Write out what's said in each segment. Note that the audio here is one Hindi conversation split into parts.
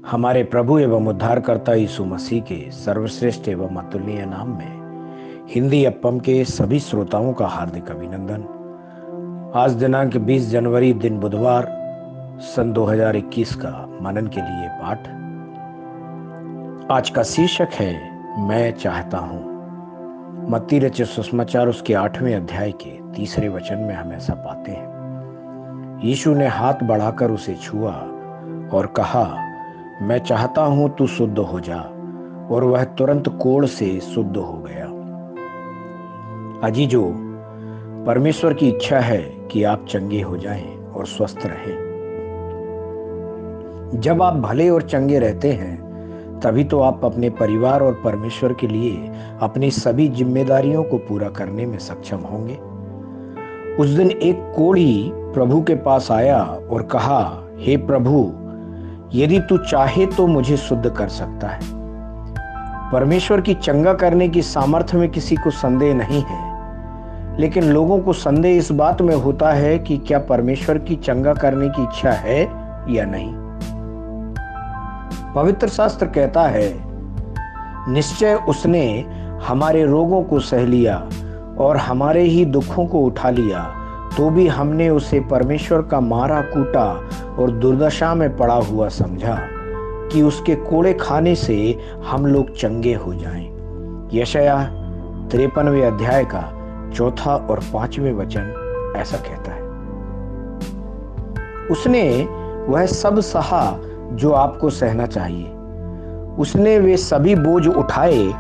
हमारे प्रभु एवं उद्धारकर्ता यीशु मसीह के सर्वश्रेष्ठ एवं अतुलनीय नाम में हिंदी अप्पम के सभी श्रोताओं का हार्दिक अभिनंदन। आज दिनांक 20 जनवरी दिन बुधवार सन 2021 का मनन के लिए पाठ। आज का शीर्षक है मैं चाहता हूं। मत्ती रचित सुसमाचार उसके 8वें अध्याय के 3 वचन में हम ऐसा पाते हैं। यीशु ने हाथ बढ़ाकर उसे छुआ और कहा, मैं चाहता हूं तू शुद्ध हो जा। और वह तुरंत कोढ़ से शुद्ध हो गया। अजीजों, परमेश्वर की इच्छा है कि आप चंगे हो जाएं और स्वस्थ रहें। जब आप भले और चंगे रहते हैं तभी तो आप अपने परिवार और परमेश्वर के लिए अपनी सभी जिम्मेदारियों को पूरा करने में सक्षम होंगे। उस दिन एक कोढ़ी प्रभु के पास आया और कहा, हे प्रभु, यदि तू चाहे तो मुझे शुद्ध कर सकता है। परमेश्वर की चंगा करने की सामर्थ्य में किसी को संदेह नहीं है, लेकिन लोगों को संदेह इस बात में होता है कि क्या परमेश्वर की चंगा करने की इच्छा है या नहीं। पवित्र शास्त्र कहता है, निश्चय उसने हमारे रोगों को सह लिया और हमारे ही दुखों को उठा लिया, तो भी हमने उसे परमेश्वर का मारा कूटा और दुर्दशा में पड़ा हुआ समझा कि उसके कोड़े खाने से हम लोग चंगे हो जाएं। यशायाह 53वें अध्याय का 4 और 5वें वचन ऐसा कहता है। उसने वह सब सहा जो आपको सहना चाहिए। उसने वे सभी बोझ उठाए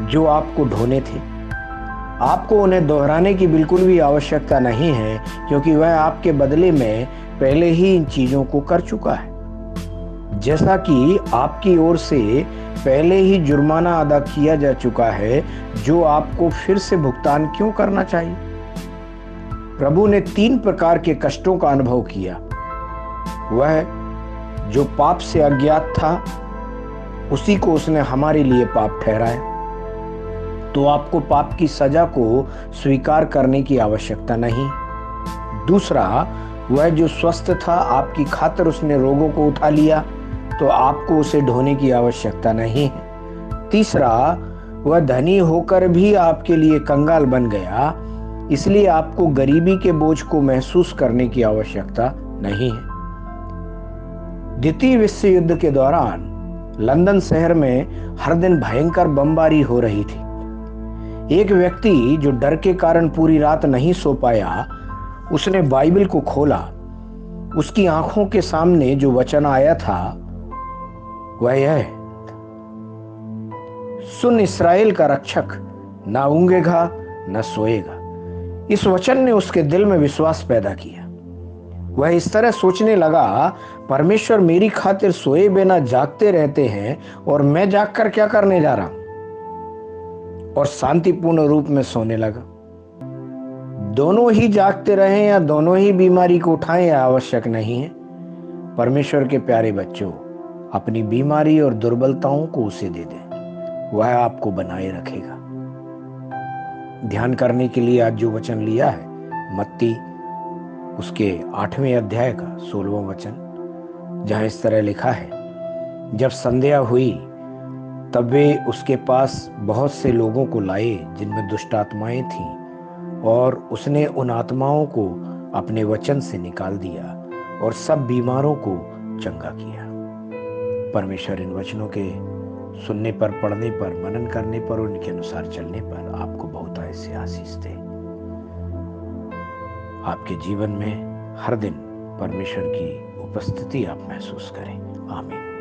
जो आपको ढोने थे। आपको उन्हें दोहराने की बिल्कुल भी आवश्यकता नहीं है, क्योंकि वह आपके बदले में पहले ही इन चीजों को कर चुका है। जैसा कि आपकी ओर से पहले ही जुर्माना अदा किया जा चुका है, जो आपको फिर से भुगतान क्यों करना चाहिए। प्रभु ने 3 प्रकार के कष्टों का अनुभव किया। वह जो पाप से अज्ञात था, उसी को उसने हमारे लिए पाप ठहराया। तो आपको पाप की सजा को स्वीकार करने की आवश्यकता नहीं। दूसरा, वह जो स्वस्थ था, आपकी खातिर उसने रोगों को उठा लिया, तो आपको उसे ढोने की आवश्यकता नहीं है। तीसरा, वह धनी होकर भी आपके लिए कंगाल बन गया, इसलिए आपको गरीबी के बोझ को महसूस करने की आवश्यकता नहीं है। द्वितीय विश्व युद्ध के दौरान लंदन शहर में हर दिन भयंकर बमबारी हो रही थी। एक व्यक्ति जो डर के कारण पूरी रात नहीं सो पाया, उसने बाइबल को खोला। उसकी आंखों के सामने जो वचन आया था वह यह, सुन इस्राएल का रक्षक, ना ऊंघेगा न सोएगा। इस वचन ने उसके दिल में विश्वास पैदा किया। वह इस तरह सोचने लगा, परमेश्वर मेरी खातिर सोए बिना जागते रहते हैं और मैं जागकर क्या करने जा रहा हूं, और शांतिपूर्ण रूप में सोने लगा। दोनों ही जागते रहें या दोनों ही बीमारी को उठाएं यह आवश्यक नहीं है। परमेश्वर के प्यारे बच्चों, अपनी बीमारी और दुर्बलताओं को उसे दे दें, वह आपको बनाए रखेगा। ध्यान करने के लिए आज जो वचन लिया है, मत्ती उसके 8वें अध्याय का 16वां वचन, जहां इस तरह लिखा है, जब संध्या हुई तब वे उसके पास बहुत से लोगों को लाए जिनमें दुष्ट आत्माएं थीं, और उसने उन आत्माओं को अपने वचन से निकाल दिया और सब बीमारों को चंगा किया। परमेश्वर इन वचनों के सुनने पर, पढ़ने पर, मनन करने पर, उनके अनुसार चलने पर आपको बहुत ऐसी आशीष दे। आपके जीवन में हर दिन परमेश्वर की उपस्थिति आप महसूस करें। आमीन।